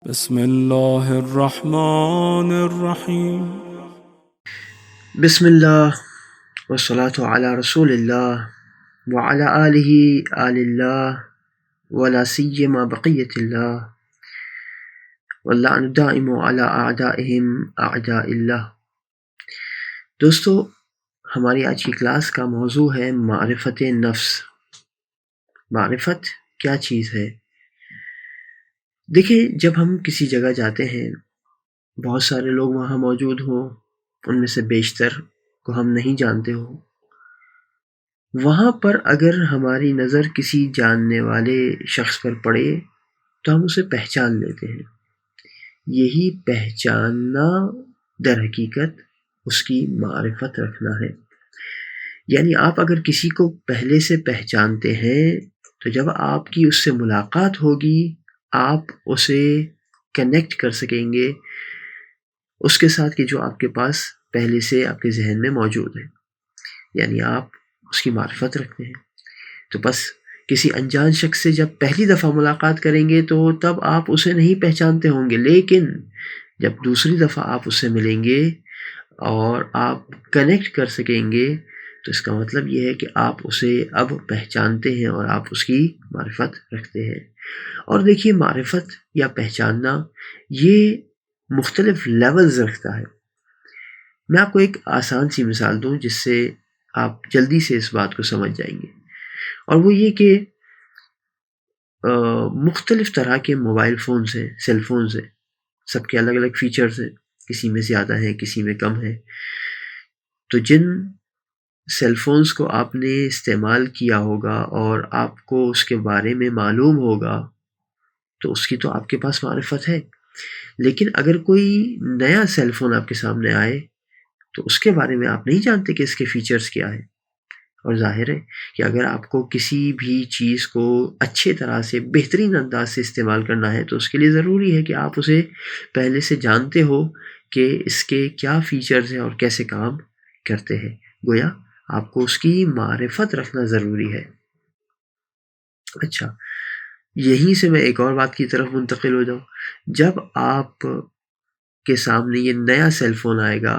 بسم الله الرحمن الرحیم. بسم اللہ والصلاة علی رسول اللہ وعلی آل اللہ ولا سیما بقیت اللہ واللعن دائم علی اعدائهم اعداء اللہ۔ دوستو، ہماری آج کی کلاس کا موضوع ہے معرفت نفس۔ معرفت کیا چیز ہے؟ دیکھیں، جب ہم کسی جگہ جاتے ہیں، بہت سارے لوگ وہاں موجود ہوں، ان میں سے بیشتر کو ہم نہیں جانتے ہوں، وہاں پر اگر ہماری نظر کسی جاننے والے شخص پر پڑے تو ہم اسے پہچان لیتے ہیں۔ یہی پہچاننا در حقیقت اس کی معرفت رکھنا ہے۔ یعنی آپ اگر کسی کو پہلے سے پہچانتے ہیں تو جب آپ کی اس سے ملاقات ہوگی، آپ اسے کنیکٹ کر سکیں گے اس کے ساتھ کہ جو آپ کے پاس پہلے سے آپ کے ذہن میں موجود ہے، یعنی آپ اس کی معرفت رکھتے ہیں۔ تو بس کسی انجان شخص سے جب پہلی دفعہ ملاقات کریں گے تو تب آپ اسے نہیں پہچانتے ہوں گے، لیکن جب دوسری دفعہ آپ اس سے ملیں گے اور آپ کنیکٹ کر سکیں گے تو اس کا مطلب یہ ہے کہ آپ اسے اب پہچانتے ہیں اور آپ اس کی معرفت رکھتے ہیں۔ اور دیکھیے، معرفت یا پہچاننا یہ مختلف لیولز رکھتا ہے۔ میں آپ کو ایک آسان سی مثال دوں جس سے آپ جلدی سے اس بات کو سمجھ جائیں گے، اور وہ یہ کہ مختلف طرح کے موبائل فونز ہیں، سیل فونز ہیں، سب کے الگ الگ فیچرز ہیں، کسی میں زیادہ ہیں، کسی میں کم ہیں۔ تو جن سیل فونز کو آپ نے استعمال کیا ہوگا اور آپ کو اس کے بارے میں معلوم ہوگا تو اس کی تو آپ کے پاس معرفت ہے، لیکن اگر کوئی نیا سیل فون آپ کے سامنے آئے تو اس کے بارے میں آپ نہیں جانتے کہ اس کے فیچرز کیا ہے۔ اور ظاہر ہے کہ اگر آپ کو کسی بھی چیز کو اچھے طرح سے بہترین انداز سے استعمال کرنا ہے تو اس کے لیے ضروری ہے کہ آپ اسے پہلے سے جانتے ہو کہ اس کے کیا فیچرز ہیں اور کیسے کام کرتے ہیں۔ گویا آپ کو اس کی معرفت رکھنا ضروری ہے۔ اچھا، یہیں سے میں ایک اور بات کی طرف منتقل ہو جاؤں۔ جب آپ کے سامنے یہ نیا سیل فون آئے گا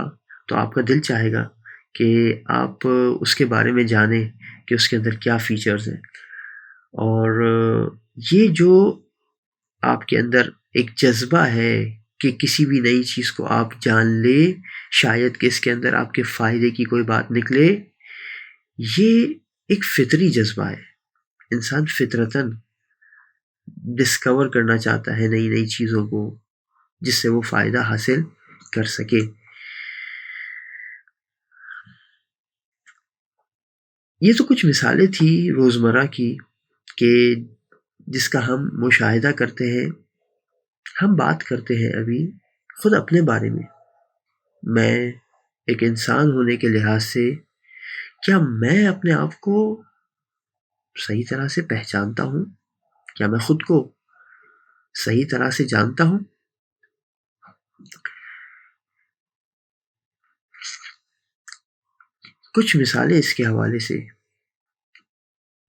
تو آپ کا دل چاہے گا کہ آپ اس کے بارے میں جانیں کہ اس کے اندر کیا فیچرز ہیں، اور یہ جو آپ کے اندر ایک جذبہ ہے کہ کسی بھی نئی چیز کو آپ جان لیں، شاید کہ اس کے اندر آپ کے فائدے کی کوئی بات نکلے، یہ ایک فطری جذبہ ہے۔ انسان فطرتاً ڈسکور کرنا چاہتا ہے نئی نئی چیزوں کو جس سے وہ فائدہ حاصل کر سکے۔ یہ تو کچھ مثالیں تھی روزمرہ کی کہ جس کا ہم مشاہدہ کرتے ہیں۔ ہم بات کرتے ہیں ابھی خود اپنے بارے میں۔ میں ایک انسان ہونے کے لحاظ سے کیا میں اپنے آپ کو صحیح طرح سے پہچانتا ہوں؟ کیا میں خود کو صحیح طرح سے جانتا ہوں؟ کچھ مثالیں اس کے حوالے سے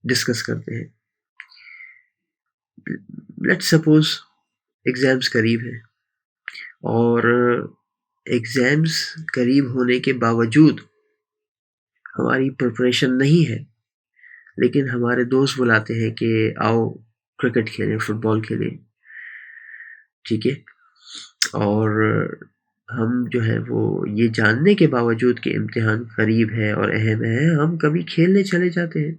ڈسکس کرتے ہیں۔ لیٹس سپوز ایگزامز قریب ہیں، اور ایگزامز قریب ہونے کے باوجود ہماری پریپریشن نہیں ہے، لیکن ہمارے دوست بلاتے ہیں کہ آؤ کرکٹ کھیلیں، فٹ بال کھیلیں، ٹھیک ہے، اور ہم جو ہے وہ یہ جاننے کے باوجود کہ امتحان قریب ہے اور اہم ہے، ہم کبھی کھیلنے چلے جاتے ہیں۔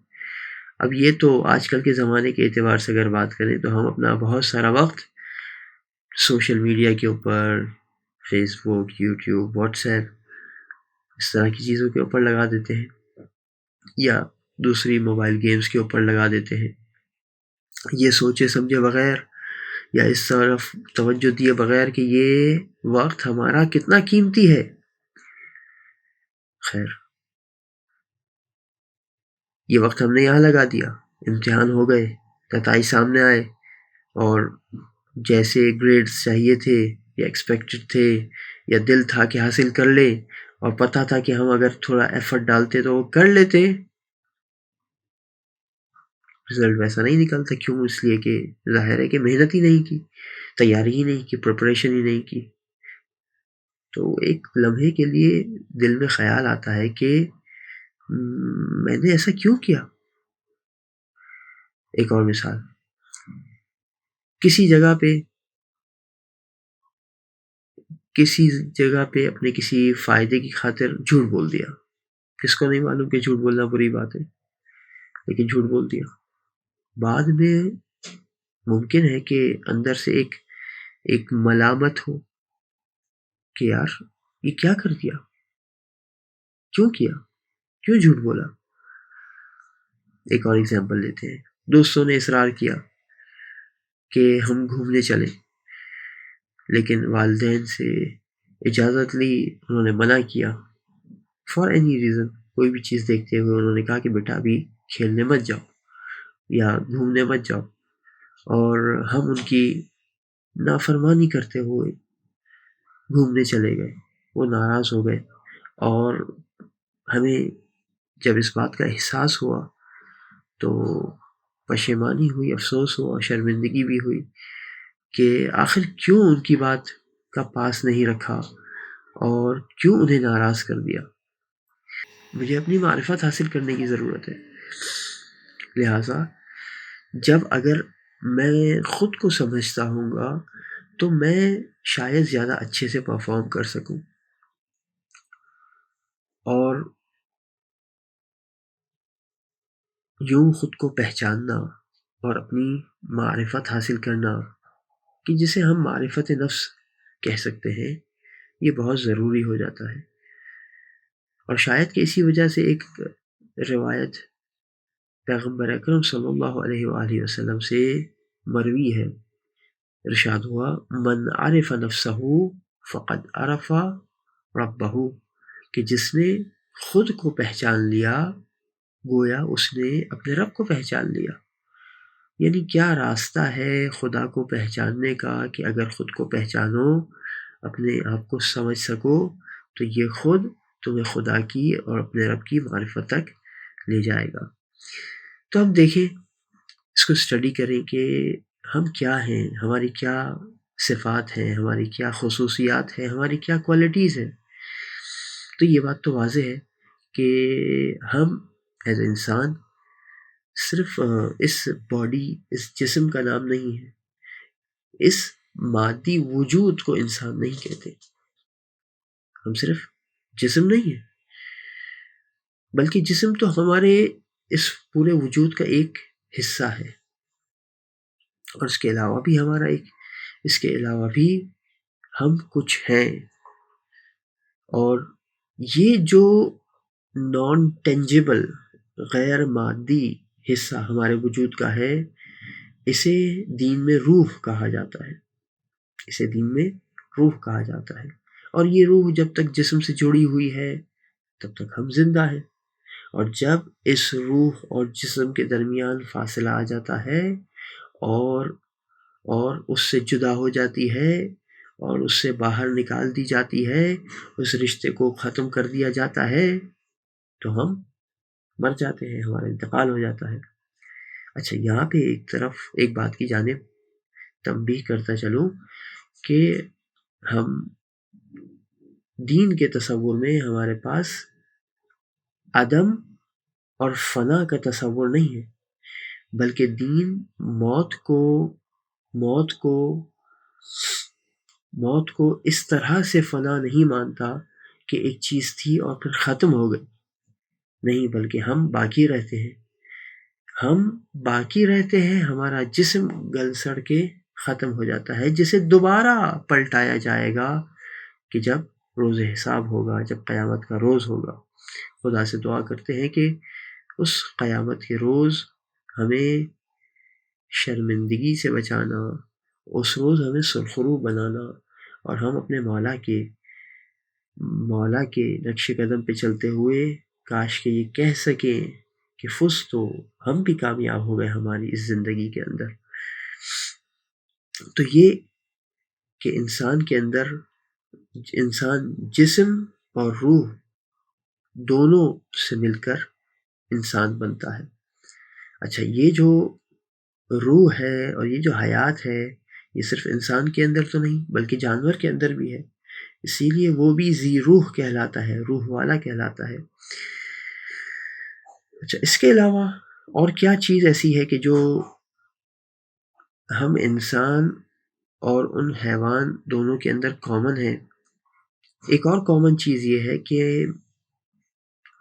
اب یہ تو آج کل کے زمانے کے اعتبار سے اگر بات کریں تو ہم اپنا بہت سارا وقت سوشل میڈیا کے اوپر، فیس بک، یوٹیوب، واٹس ایپ، اس طرح کی چیزوں کے اوپر لگا دیتے ہیں، یا دوسری موبائل گیمز کے اوپر لگا دیتے ہیں، یہ سوچے سمجھے بغیر یا اس طرف توجہ دیے بغیر کہ یہ وقت ہمارا کتنا قیمتی ہے۔ خیر، یہ وقت ہم نے یہاں لگا دیا، امتحان ہو گئے، نتائج سامنے آئے، اور جیسے گریڈز چاہیے تھے یا ایکسپیکٹڈ تھے یا دل تھا کہ حاصل کر لیں، اور پتہ تھا کہ ہم اگر تھوڑا ایفرٹ ڈالتے تو وہ کر لیتے، رزلٹ ویسا نہیں نکلتا۔ کیوں؟ اس لیے کہ ظاہر ہے کہ محنت ہی نہیں کی۔ تیاری ہی نہیں کی، پریپریشن ہی نہیں کی، تو ایک لمحے کے لیے دل میں خیال آتا ہے کہ میں نے ایسا کیوں کیا. ایک اور مثال، کسی جگہ پہ اپنے کسی فائدے کی خاطر جھوٹ بول دیا. کس کو نہیں معلوم کہ جھوٹ بولنا بری بات ہے، لیکن جھوٹ بول دیا. بعد میں ممکن ہے کہ اندر سے ایک ملامت ہو کہ یار یہ کیا کر دیا، کیوں کیا، کیوں جھوٹ بولا. ایک اور ایگزامپل لیتے ہیں. دوستوں نے اصرار کیا کہ ہم گھومنے چلیں، لیکن والدین سے اجازت لی، انہوں نے منع کیا فار اینی ریزن. کوئی بھی چیز دیکھتے ہوئے انہوں نے کہا کہ بیٹا ابھی کھیلنے مت جاؤ یا گھومنے مت جاؤ، اور ہم ان کی نافرمانی کرتے ہوئے گھومنے چلے گئے. وہ ناراض ہو گئے، اور ہمیں جب اس بات کا احساس ہوا تو پشیمانی ہوئی، افسوس ہوا، شرمندگی بھی ہوئی کہ آخر کیوں ان کی بات کا پاس نہیں رکھا اور کیوں انہیں ناراض کر دیا. مجھے اپنی معرفت حاصل کرنے کی ضرورت ہے، لہٰذا جب اگر میں خود کو سمجھتا ہوں گا تو میں شاید زیادہ اچھے سے پرفارم کر سکوں. اور یوں خود کو پہچاننا اور اپنی معرفت حاصل کرنا، کہ جسے ہم معرفت نفس کہہ سکتے ہیں، یہ بہت ضروری ہو جاتا ہے. اور شاید کہ اسی وجہ سے ایک روایت پیغمبر اکرم صلی اللہ علیہ وآلہ وسلم سے مروی ہے، ارشاد ہوا من عرف نفسہ فقد عرف ربہ، کہ جس نے خود کو پہچان لیا گویا اس نے اپنے رب کو پہچان لیا. یعنی کیا راستہ ہے خدا کو پہچاننے کا کہ اگر خود کو پہچانو، اپنے آپ کو سمجھ سکو، تو یہ خود تمہیں خدا کی اور اپنے رب کی معرفت تک لے جائے گا. تو اب دیکھیں، اس کو اسٹڈی کریں کہ ہم کیا ہیں، ہماری کیا صفات ہیں، ہماری کیا خصوصیات ہیں، ہماری کیا کوالٹیز ہیں. تو یہ بات تو واضح ہے کہ ہم ایز اے انسان صرف اس باڈی، اس جسم کا نام نہیں ہے. اس مادی وجود کو انسان نہیں کہتے. ہم صرف جسم نہیں ہیں، بلکہ جسم تو ہمارے اس پورے وجود کا ایک حصہ ہے، اور اس کے علاوہ بھی ہم کچھ ہیں. اور یہ جو نان ٹینجیبل، غیر مادی حصہ ہمارے وجود کا ہے، اسے دین میں روح کہا جاتا ہے. اور یہ روح جب تک جسم سے جڑی ہوئی ہے تب تک ہم زندہ ہیں، اور جب اس روح اور جسم کے درمیان فاصلہ آ جاتا ہے اور اس سے جدا ہو جاتی ہے اور اس سے باہر نکال دی جاتی ہے، اس رشتے کو ختم کر دیا جاتا ہے، تو ہم مر جاتے ہیں، ہمارا انتقال ہو جاتا ہے. اچھا، یہاں پہ ایک بات کی جانب تنبیہ کرتا چلوں کہ ہم دین کے تصور میں ہمارے پاس عدم اور فنا کا تصور نہیں ہے، بلکہ دین موت کو اس طرح سے فنا نہیں مانتا کہ ایک چیز تھی اور پھر ختم ہو گئی. نہیں، بلکہ ہم باقی رہتے ہیں. ہمارا جسم گل سڑ کے ختم ہو جاتا ہے، جسے دوبارہ پلٹایا جائے گا کہ جب روز حساب ہوگا، جب قیامت کا روز ہوگا. خدا سے دعا کرتے ہیں کہ اس قیامت کے روز ہمیں شرمندگی سے بچانا، اس روز ہمیں سرخرو بنانا، اور ہم اپنے مولا کے نقش قدم پہ چلتے ہوئے کاش کہ یہ کہہ سکیں کہ تو ہم بھی کامیاب ہو گئے ہماری اس زندگی کے اندر. تو یہ کہ انسان کے اندر جسم اور روح دونوں سے مل کر انسان بنتا ہے. اچھا، یہ جو روح ہے اور یہ جو حیات ہے، یہ صرف انسان کے اندر تو نہیں بلکہ جانور کے اندر بھی ہے، اسی لیے وہ بھی ذی روح کہلاتا ہے، روح والا کہلاتا ہے۔ اچھا، اس کے علاوہ اور کیا چیز ایسی ہے کہ جو ہم انسان اور ان حیوان دونوں کے اندر کامن ہے؟ ایک اور کامن چیز یہ ہے کہ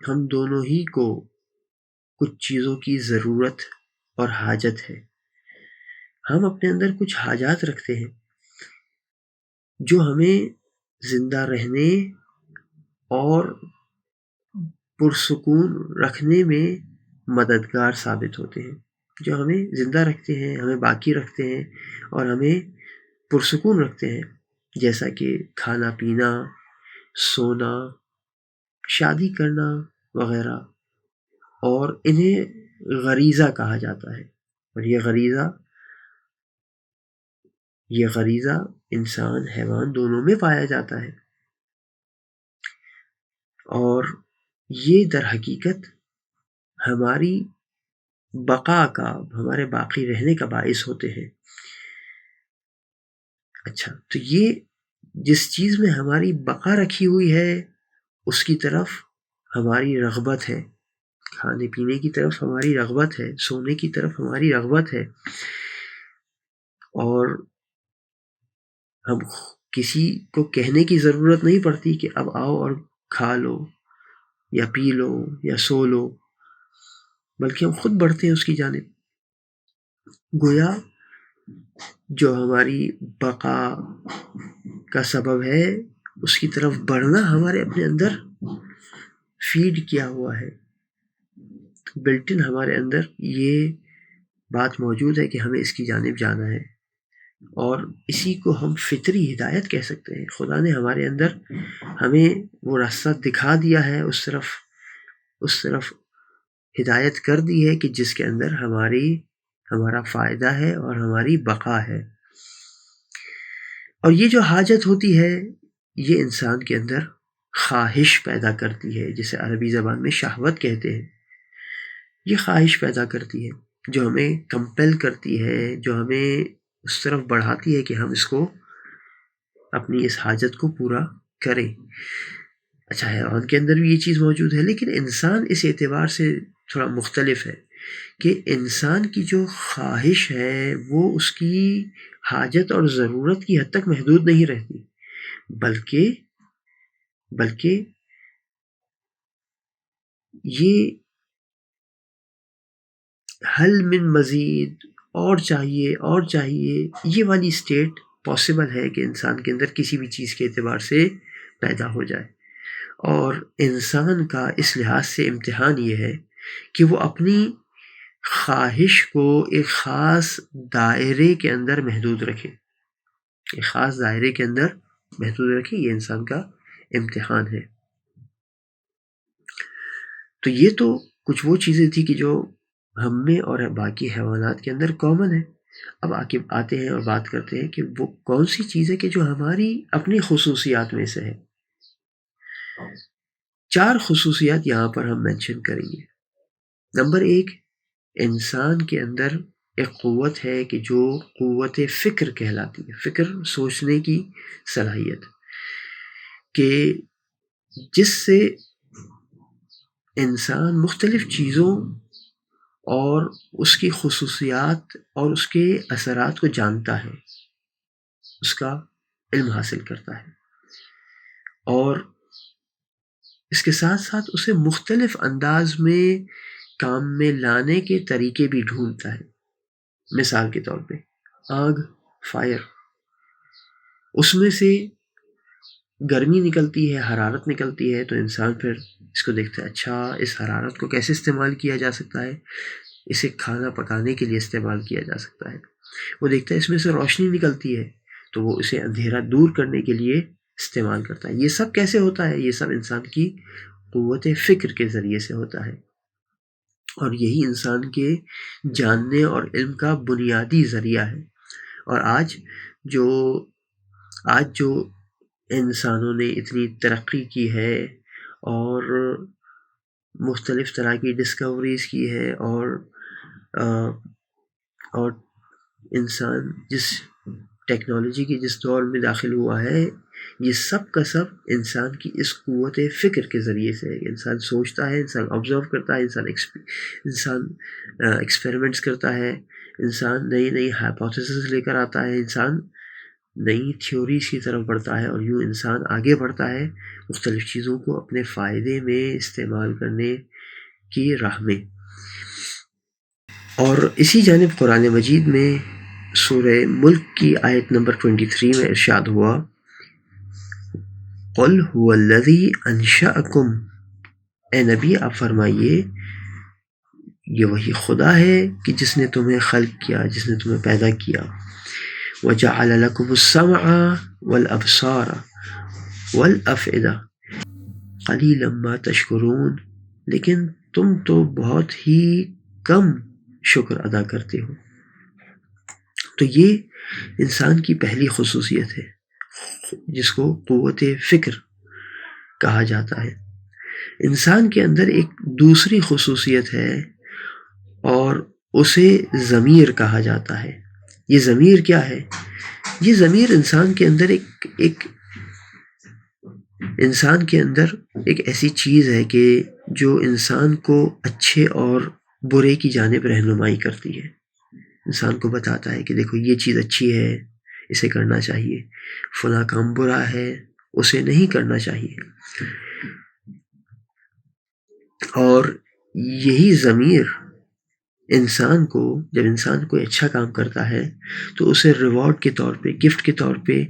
ہم دونوں ہی کو کچھ چیزوں کی ضرورت اور حاجت ہے۔ ہم اپنے اندر کچھ حاجات رکھتے ہیں جو ہمیں زندہ رہنے اور پرسکون رکھنے میں مددگار ثابت ہوتے ہیں، جو ہمیں زندہ رکھتے ہیں، ہمیں باقی رکھتے ہیں اور ہمیں پرسکون رکھتے ہیں، جیسا کہ کھانا پینا، سونا، شادی کرنا وغیرہ، اور انہیں غریزہ کہا جاتا ہے۔ اور یہ غریزہ انسان حیوان دونوں میں پایا جاتا ہے، اور یہ در حقیقت ہماری بقا کا، ہمارے باقی رہنے کا باعث ہوتے ہیں۔ اچھا، تو یہ جس چیز میں ہماری بقا رکھی ہوئی ہے اس کی طرف ہماری رغبت ہے، کھانے پینے کی طرف ہماری رغبت ہے، سونے کی طرف ہماری رغبت ہے، اور ہم کسی کو کہنے کی ضرورت نہیں پڑتی کہ اب آؤ اور کھا لو یا پی لو یا سو لو، بلکہ ہم خود بڑھتے ہیں اس کی جانب۔ گویا جو ہماری بقا کا سبب ہے اس کی طرف بڑھنا ہمارے اپنے اندر فیڈ کیا ہوا ہے، بلٹن ہمارے اندر یہ بات موجود ہے کہ ہمیں اس کی جانب جانا ہے، اور اسی کو ہم فطری ہدایت کہہ سکتے ہیں۔ خدا نے ہمارے اندر ہمیں وہ راستہ دکھا دیا ہے، اس طرف ہدایت کر دی ہے کہ جس کے اندر ہمارا فائدہ ہے اور ہماری بقا ہے۔ اور یہ جو حاجت ہوتی ہے یہ انسان کے اندر خواہش پیدا کرتی ہے، جسے عربی زبان میں شہوت کہتے ہیں۔ یہ خواہش پیدا کرتی ہے جو ہمیں کمپیل کرتی ہے، جو ہمیں اس طرف بڑھاتی ہے کہ ہم اس کو، اپنی اس حاجت کو پورا کریں۔ اچھا، حیوان کے اندر بھی یہ چیز موجود ہے، لیکن انسان اس اعتبار سے تھوڑا مختلف ہے کہ انسان کی جو خواہش ہے وہ اس کی حاجت اور ضرورت کی حد تک محدود نہیں رہتی، بلکہ یہ حل من مزید، اور چاہیے، یہ والی سٹیٹ پاسبل ہے کہ انسان کے اندر کسی بھی چیز کے اعتبار سے پیدا ہو جائے۔ اور انسان کا اس لحاظ سے امتحان یہ ہے کہ وہ اپنی خواہش کو ایک خاص دائرے کے اندر محدود رکھے، یہ انسان کا امتحان ہے۔ تو یہ تو کچھ وہ چیزیں تھی کہ جو ہم میں اور باقی حیوانات کے اندر کامن ہے۔ اب آتے ہیں اور بات کرتے ہیں کہ وہ کون سی چیز ہے کہ جو ہماری اپنی خصوصیات میں سے ہے۔ 4 خصوصیات یہاں پر ہم مینشن کریں گے۔ نمبر 1، انسان کے اندر ایک قوت ہے کہ جو قوت فکر کہلاتی ہے، فکر، سوچنے کی صلاحیت، کہ جس سے انسان مختلف چیزوں اور اس کی خصوصیات اور اس کے اثرات کو جانتا ہے، اس کا علم حاصل کرتا ہے، اور اس کے ساتھ ساتھ اسے مختلف انداز میں کام میں لانے کے طریقے بھی ڈھونڈتا ہے۔ مثال کے طور پہ آگ، فائر، اس میں سے گرمی نکلتی ہے، حرارت نکلتی ہے، تو انسان پھر اس کو دیکھتا ہے، اچھا اس حرارت کو کیسے استعمال کیا جا سکتا ہے، اسے کھانا پکانے کے لیے استعمال کیا جا سکتا ہے۔ وہ دیکھتا ہے اس میں سے روشنی نکلتی ہے تو وہ اسے اندھیرا دور کرنے کے لیے استعمال کرتا ہے۔ یہ سب کیسے ہوتا ہے؟ یہ سب انسان کی قوت فکر کے ذریعے سے ہوتا ہے، اور یہی انسان کے جاننے اور علم کا بنیادی ذریعہ ہے۔ اور آج جو انسانوں نے اتنی ترقی کی ہے اور مختلف طرح کی ڈسکوریز کی ہے، اور انسان جس ٹیکنالوجی کے جس دور میں داخل ہوا ہے، یہ سب کا سب انسان کی اس قوت فکر کے ذریعے سے ہے. انسان سوچتا ہے، انسان آبزرو کرتا ہے، انسان ایکسپیریمنٹس کرتا ہے، انسان نئی نئی ہائپوتھیسز لے کر آتا ہے، انسان نئی تھیوریز کی طرف بڑھتا ہے، اور یوں انسان آگے بڑھتا ہے مختلف چیزوں کو اپنے فائدے میں استعمال کرنے کی راہ میں. اور اسی جانب قرآن مجید میں سورہ ملک کی آیت نمبر 23 میں ارشاد ہوا، قُلْ هُوَ الَّذِي أَنشَأَكُمْ، اے نبی آپ فرمائیے یہ وہی خدا ہے کہ جس نے تمہیں خلق کیا، جس نے تمہیں پیدا کیا. وَجَعَلَ لَكُمُ السَّمْعَ وَالْأَبْصَارَ وَالْأَفْئِدَةَ قَلِيلًا مَا تَشْكُرُونَ، لیکن تم تو بہت ہی کم شکر ادا کرتے ہو. تو یہ انسان کی پہلی خصوصیت ہے جس کو قوت فکر کہا جاتا ہے. انسان کے اندر ایک دوسری خصوصیت ہے اور اسے ضمیر کہا جاتا ہے. یہ ضمیر کیا ہے؟ یہ ضمیر انسان کے اندر انسان کے اندر ایک ایسی چیز ہے کہ جو انسان کو اچھے اور برے کی جانب رہنمائی کرتی ہے. انسان کو بتاتا ہے کہ دیکھو یہ چیز اچھی ہے، اسے کرنا چاہیے، فلاں کام برا ہے، اسے نہیں کرنا چاہیے. اور یہی ضمیر انسان کو، جب انسان کوئی اچھا کام کرتا ہے تو اسے ریوارڈ کے طور پہ، گفٹ کے طور پہ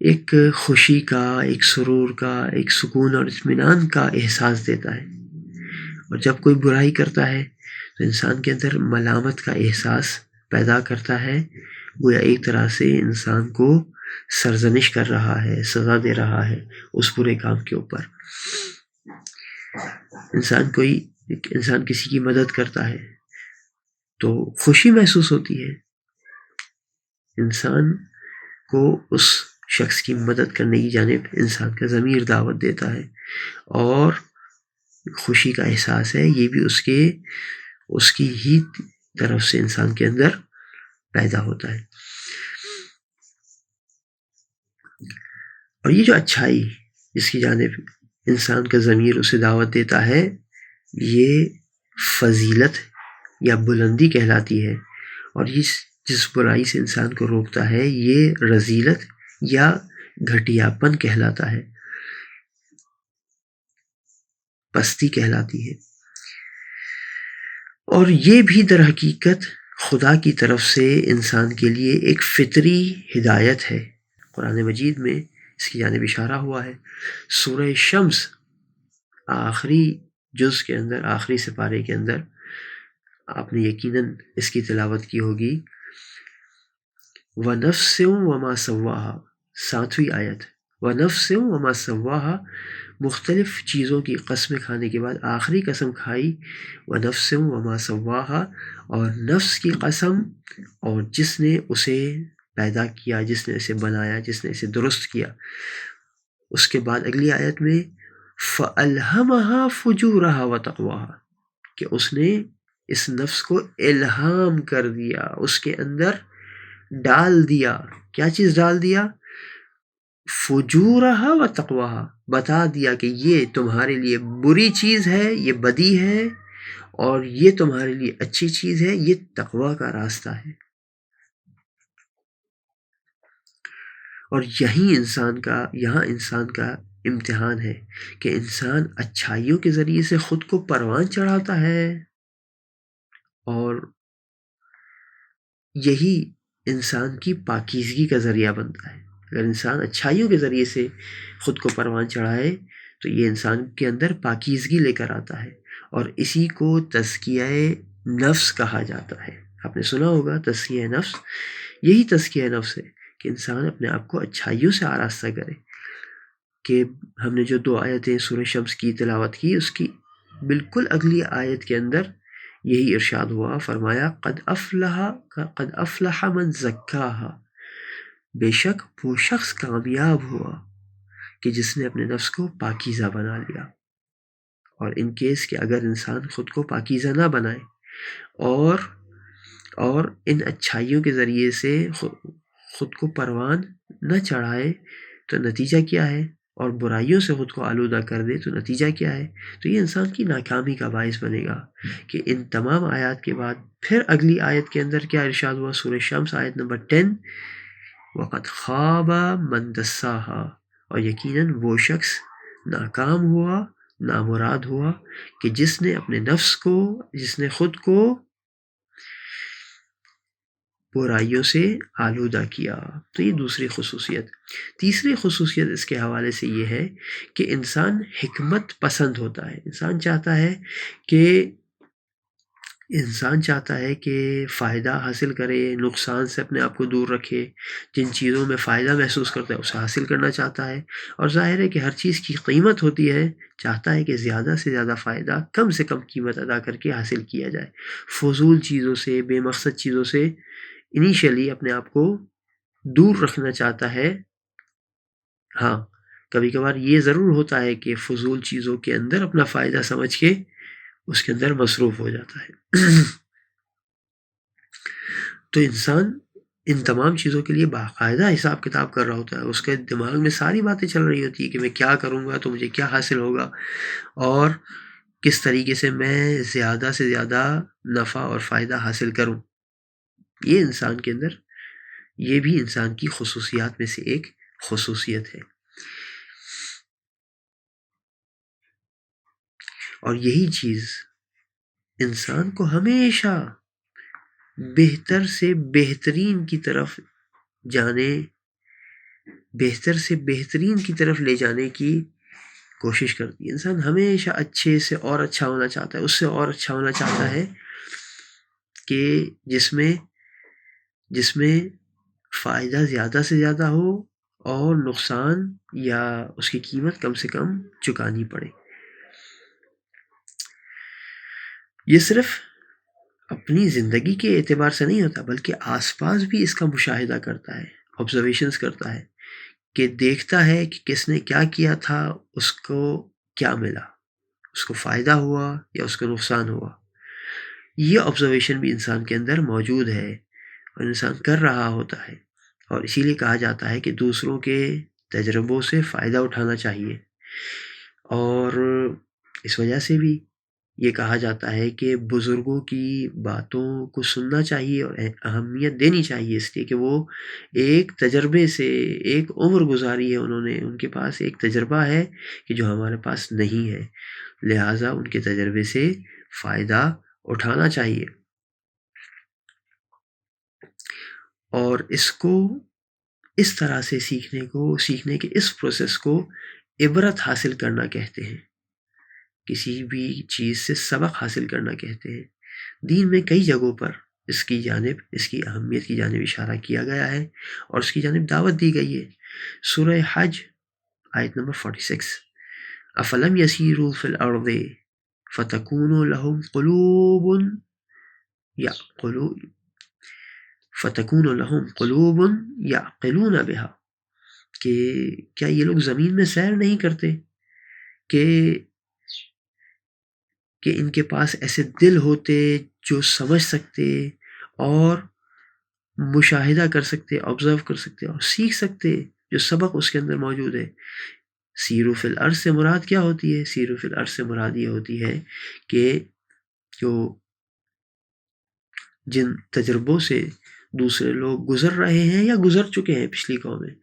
ایک خوشی کا، ایک سرور کا، ایک سکون اور اطمینان کا احساس دیتا ہے. اور جب کوئی برائی کرتا ہے تو انسان کے اندر ملامت کا احساس پیدا کرتا ہے، گویا ایک طرح سے انسان کو سرزنش کر رہا ہے، سزا دے رہا ہے اس برے کام کے اوپر. انسان کسی کی مدد کرتا ہے تو خوشی محسوس ہوتی ہے، انسان کو اس شخص کی مدد کرنے کی جانب انسان کا ضمیر دعوت دیتا ہے، اور خوشی کا احساس ہے یہ بھی اس کی ہی طرف سے انسان کے اندر پیدا ہوتا ہے. اور یہ جو اچھائی جس کی جانب انسان کا ضمیر اسے دعوت دیتا ہے، یہ فضیلت یا بلندی کہلاتی ہے. اور جس برائی سے انسان کو روکتا ہے یہ رذیلت یا گھٹیاپن کہلاتا ہے، پستی کہلاتی ہے. اور یہ بھی در حقیقت خدا کی طرف سے انسان کے لیے ایک فطری ہدایت ہے. قرآن مجید میں اس کی جانب اشارہ ہوا ہے. سورہ شمس آخری جز کے اندر، آخری سپارے کے اندر آپ نے یقیناً اس کی تلاوت کی ہوگی. وَنَفْسٍ وَمَا سَوَّاهَا، 7ویں آیت. وَنَفْسٍ وَمَا سَوَّاهَا، مختلف چیزوں کی قسمیں کھانے کے بعد آخری قسم کھائی وَنَفْسٍ وَمَا سَوَّاهَا، اور نفس کی قسم اور جس نے اسے پیدا کیا، جس نے اسے بنایا، جس نے اسے درست کیا. اس کے بعد اگلی آیت میں فَأَلْهَمَهَا فُجُورَهَا وَتَقْوَاهَا، کہ اس نے اس نفس کو الہام کر دیا، اس کے اندر ڈال دیا. کیا چیز ڈال دیا؟ فجورہا و تقواہا، بتا دیا کہ یہ تمہارے لیے بری چیز ہے، یہ بدی ہے، اور یہ تمہارے لیے اچھی چیز ہے، یہ تقوی کا راستہ ہے. اور یہاں انسان کا امتحان ہے کہ انسان اچھائیوں کے ذریعے سے خود کو پروان چڑھاتا ہے، اور یہی انسان کی پاکیزگی کا ذریعہ بنتا ہے. اگر انسان اچھائیوں کے ذریعے سے خود کو پروان چڑھائے تو یہ انسان کے اندر پاکیزگی لے کر آتا ہے، اور اسی کو تزکیہ نفس کہا جاتا ہے. آپ نے سنا ہوگا تزکیہ نفس، یہی تزکیہ نفس ہے کہ انسان اپنے آپ کو اچھائیوں سے آراستہ کرے. کہ ہم نے جو 2 آیتیں سورہ شمس کی تلاوت کی، اس کی بالکل اگلی آیت کے اندر یہی ارشاد ہوا، فرمایا قد افلح من زکاہا، بے شک وہ شخص کامیاب ہوا کہ جس نے اپنے نفس کو پاکیزہ بنا لیا. اور ان کیس کہ اگر انسان خود کو پاکیزہ نہ بنائے اور ان اچھائیوں کے ذریعے سے خود کو پروان نہ چڑھائے تو نتیجہ کیا ہے، اور برائیوں سے خود کو آلودہ کر دے تو نتیجہ کیا ہے، تو یہ انسان کی ناکامی کا باعث بنے گا۔ کہ ان تمام آیات کے بعد پھر اگلی آیت کے اندر کیا ارشاد ہوا، سورہ شمس آیت نمبر 10، وَقَدْ خَابَ مَنْ دَسَّاهَا، اور یقیناً وہ شخص ناکام ہوا، نامراد ہوا کہ جس نے اپنے نفس کو، جس نے خود کو برائیوں سے آلودہ کیا۔ تو یہ دوسری خصوصیت۔ تیسری خصوصیت اس کے حوالے سے یہ ہے کہ انسان حکمت پسند ہوتا ہے۔ انسان چاہتا ہے کہ فائدہ حاصل کرے، نقصان سے اپنے آپ کو دور رکھے، جن چیزوں میں فائدہ محسوس کرتا ہے اسے حاصل کرنا چاہتا ہے، اور ظاہر ہے کہ ہر چیز کی قیمت ہوتی ہے، چاہتا ہے کہ زیادہ سے زیادہ فائدہ کم سے کم قیمت ادا کر کے حاصل کیا جائے، فضول چیزوں سے، بے مقصد چیزوں سے انیشیلی اپنے آپ کو دور رکھنا چاہتا ہے۔ ہاں کبھی کبھار یہ ضرور ہوتا ہے کہ فضول چیزوں کے اندر اپنا فائدہ سمجھ کے اس کے اندر مصروف ہو جاتا ہے۔ تو انسان ان تمام چیزوں کے لیے باقاعدہ حساب کتاب کر رہا ہوتا ہے، اس کے دماغ میں ساری باتیں چل رہی ہوتی ہے کہ میں کیا کروں گا تو مجھے کیا حاصل ہوگا، اور کس طریقے سے میں زیادہ سے زیادہ نفع اور فائدہ حاصل کروں۔ یہ انسان کے اندر، یہ بھی انسان کی خصوصیات میں سے ایک خصوصیت ہے، اور یہی چیز انسان کو ہمیشہ بہتر سے بہترین کی طرف لے جانے کی کوشش کرتی ہے۔ انسان ہمیشہ اچھے سے اور اچھا ہونا چاہتا ہے، اس سے اور اچھا ہونا چاہتا ہے، کہ جس میں فائدہ زیادہ سے زیادہ ہو اور نقصان یا اس کی قیمت کم سے کم چکانی پڑے۔ یہ صرف اپنی زندگی کے اعتبار سے نہیں ہوتا، بلکہ آس پاس بھی اس کا مشاہدہ کرتا ہے، آبزرویشنز کرتا ہے، کہ دیکھتا ہے کہ کس نے کیا کیا تھا، اس کو کیا ملا، اس کو فائدہ ہوا یا اس کو نقصان ہوا۔ یہ آبزرویشن بھی انسان کے اندر موجود ہے اور انسان کر رہا ہوتا ہے، اور اسی لیے کہا جاتا ہے کہ دوسروں کے تجربوں سے فائدہ اٹھانا چاہیے، اور اس وجہ سے بھی یہ کہا جاتا ہے کہ بزرگوں کی باتوں کو سننا چاہیے اور اہمیت دینی چاہیے، اس لیے کہ وہ ایک تجربے سے ایک عمر گزاری ہے، انہوں نے، ان کے پاس ایک تجربہ ہے کہ جو ہمارے پاس نہیں ہے، لہٰذا ان کے تجربے سے فائدہ اٹھانا چاہیے، اور اس کو اس طرح سے سیکھنے کے اس پروسیس کو عبرت حاصل کرنا کہتے ہیں، کسی بھی چیز سے سبق حاصل کرنا کہتے ہیں۔ دین میں کئی جگہوں پر اس کی اہمیت کی جانب اشارہ کیا گیا ہے اور اس کی جانب دعوت دی گئی ہے۔ سورہ حج آیت نمبر 46، افلم یسیروا فی الارض فتکون لهم قلوب یعقلون بها، کہ کیا یہ لوگ زمین میں سیر نہیں کرتے کہ ان کے پاس ایسے دل ہوتے جو سمجھ سکتے اور مشاہدہ کر سکتے، آبزرو کر سکتے اور سیکھ سکتے جو سبق اس کے اندر موجود ہے۔ سیروا فی الارض سے مراد کیا ہوتی ہے؟ سیروا فی الارض سے مراد یہ ہوتی ہے کہ جو جن تجربوں سے دوسرے لوگ گزر رہے ہیں یا گزر چکے ہیں پچھلی قومیں،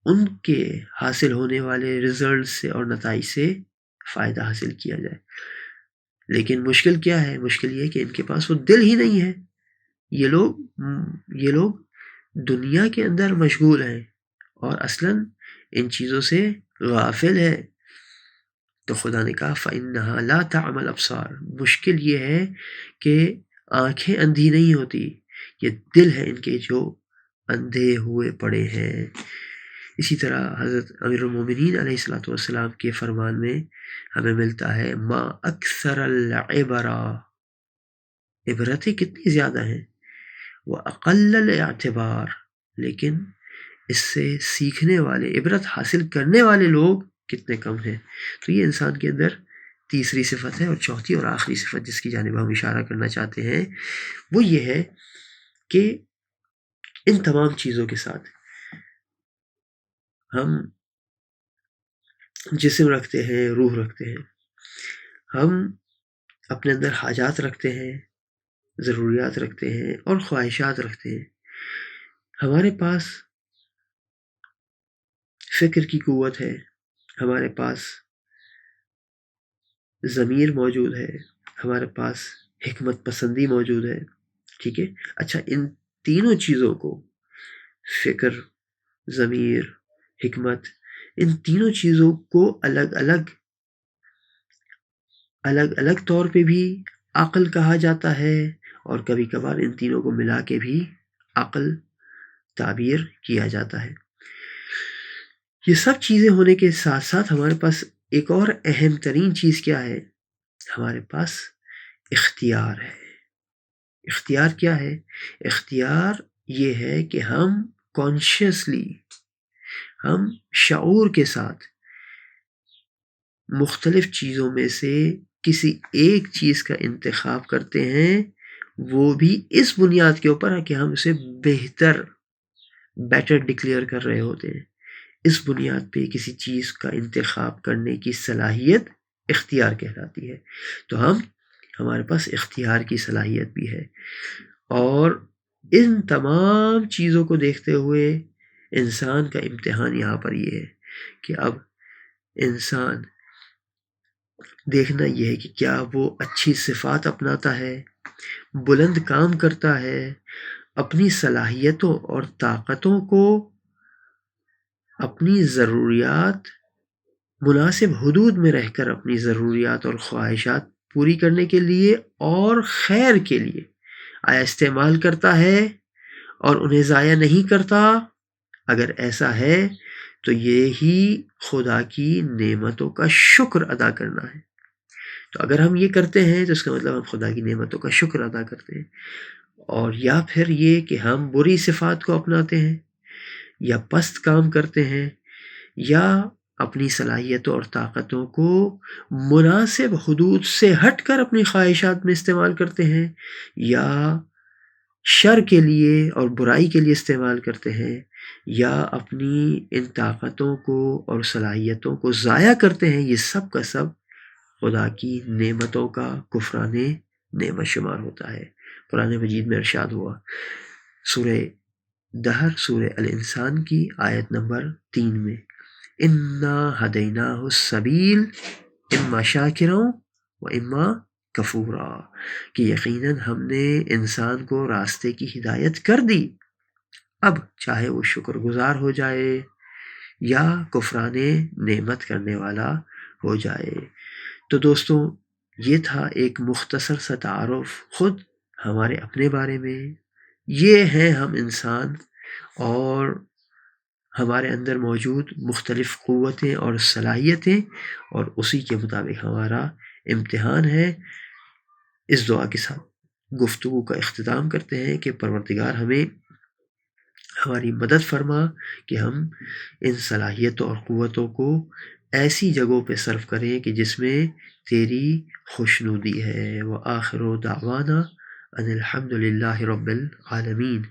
ان کے حاصل ہونے والے رزلٹ سے اور نتائج سے فائدہ حاصل کیا جائے۔ لیکن مشکل کیا ہے؟ مشکل یہ کہ ان کے پاس وہ دل ہی نہیں ہے، یہ لوگ دنیا کے اندر مشغول ہیں اور اصلاً ان چیزوں سے غافل ہے۔ تو خدا نے کہا فَإِنَّهَا لَا تَعْمَى الْأَبْصَارُ، مشکل یہ ہے کہ آنکھیں اندھی نہیں ہوتی، یہ دل ہے ان کے جو اندھے ہوئے پڑے ہیں۔ اسی طرح حضرت امیر المومنین علیہ السلام کے فرمان میں ہمیں ملتا ہے ما اکثر العبرا، عبرتیں کتنی زیادہ ہیں، وَأَقَلَّ الاعتبار، لیکن اس سے سیکھنے والے، عبرت حاصل کرنے والے لوگ کتنے کم ہیں۔ تو یہ انسان کے اندر تیسری صفت ہے، اور چوتھی اور آخری صفت جس کی جانب ہم اشارہ کرنا چاہتے ہیں وہ یہ ہے کہ ان تمام چیزوں کے ساتھ ہم جسم رکھتے ہیں، روح رکھتے ہیں، ہم اپنے اندر حاجات رکھتے ہیں، ضروریات رکھتے ہیں اور خواہشات رکھتے ہیں. ہمارے پاس فکر کی قوت ہے، ہمارے پاس ضمیر موجود ہے، ہمارے پاس حکمت پسندی موجود ہے. ٹھیک ہے. اچھا، ان تینوں چیزوں کو، فکر، ضمیر، حکمت، ان تینوں چیزوں کو الگ الگ طور پہ بھی عقل کہا جاتا ہے، اور کبھی کبھار ان تینوں کو ملا کے بھی عقل تعبیر کیا جاتا ہے. یہ سب چیزیں ہونے کے ساتھ ساتھ ہمارے پاس ایک اور اہم ترین چیز کیا ہے؟ ہمارے پاس اختیار ہے. اختیار کیا ہے؟ اختیار یہ ہے کہ ہم کانشیسلی، ہم شعور کے ساتھ مختلف چیزوں میں سے کسی ایک چیز کا انتخاب کرتے ہیں، وہ بھی اس بنیاد کے اوپر ہے کہ ہم اسے بیٹر ڈکلیئر کر رہے ہوتے ہیں. اس بنیاد پہ کسی چیز کا انتخاب کرنے کی صلاحیت اختیار کہلاتی ہے. تو ہمارے پاس اختیار کی صلاحیت بھی ہے. اور ان تمام چیزوں کو دیکھتے ہوئے انسان کا امتحان یہاں پر یہ ہے کہ اب انسان دیکھنا یہ ہے کہ کیا وہ اچھی صفات اپناتا ہے، بلند کام کرتا ہے، اپنی صلاحیتوں اور طاقتوں کو اپنی ضروریات، مناسب حدود میں رہ کر اپنی ضروریات اور خواہشات پوری کرنے کے لیے اور خیر کے لیے آیا استعمال کرتا ہے اور انہیں ضائع نہیں کرتا. اگر ایسا ہے تو یہی خدا کی نعمتوں کا شکر ادا کرنا ہے. تو اگر ہم یہ کرتے ہیں تو اس کا مطلب ہم خدا کی نعمتوں کا شکر ادا کرتے ہیں. اور یا پھر یہ کہ ہم بری صفات کو اپناتے ہیں، یا پست کام کرتے ہیں، یا اپنی صلاحیتوں اور طاقتوں کو مناسب حدود سے ہٹ کر اپنی خواہشات میں استعمال کرتے ہیں، یا شر کے لیے اور برائی کے لیے استعمال کرتے ہیں، یا اپنی ان طاقتوں کو اور صلاحیتوں کو ضائع کرتے ہیں. یہ سب کا سب خدا کی نعمتوں کا کفران نعمت شمار ہوتا ہے. قرآن مجید میں ارشاد ہوا سورہ دہر، سورہ الانسان کی آیت نمبر 3 میں، انا ہدیناہ السبیل اما شاکرا و اما کفورا، کہ یقیناً ہم نے انسان کو راستے کی ہدایت کر دی، اب چاہے وہ شکر گزار ہو جائے یا کفران نعمت کرنے والا ہو جائے. تو دوستوں، یہ تھا ایک مختصر سا تعارف خود ہمارے اپنے بارے میں. یہ ہیں ہم انسان، اور ہمارے اندر موجود مختلف قوتیں اور صلاحیتیں، اور اسی کے مطابق ہمارا امتحان ہے. اس دعا کے ساتھ گفتگو کا اختتام کرتے ہیں کہ پروردگار ہمیں ہماری مدد فرما کہ ہم ان صلاحیتوں اور قوتوں کو ایسی جگہوں پہ صرف کریں کہ جس میں تیری خوشنودی ہے. وآخر دعوانا ان الحمد للہ رب العالمین.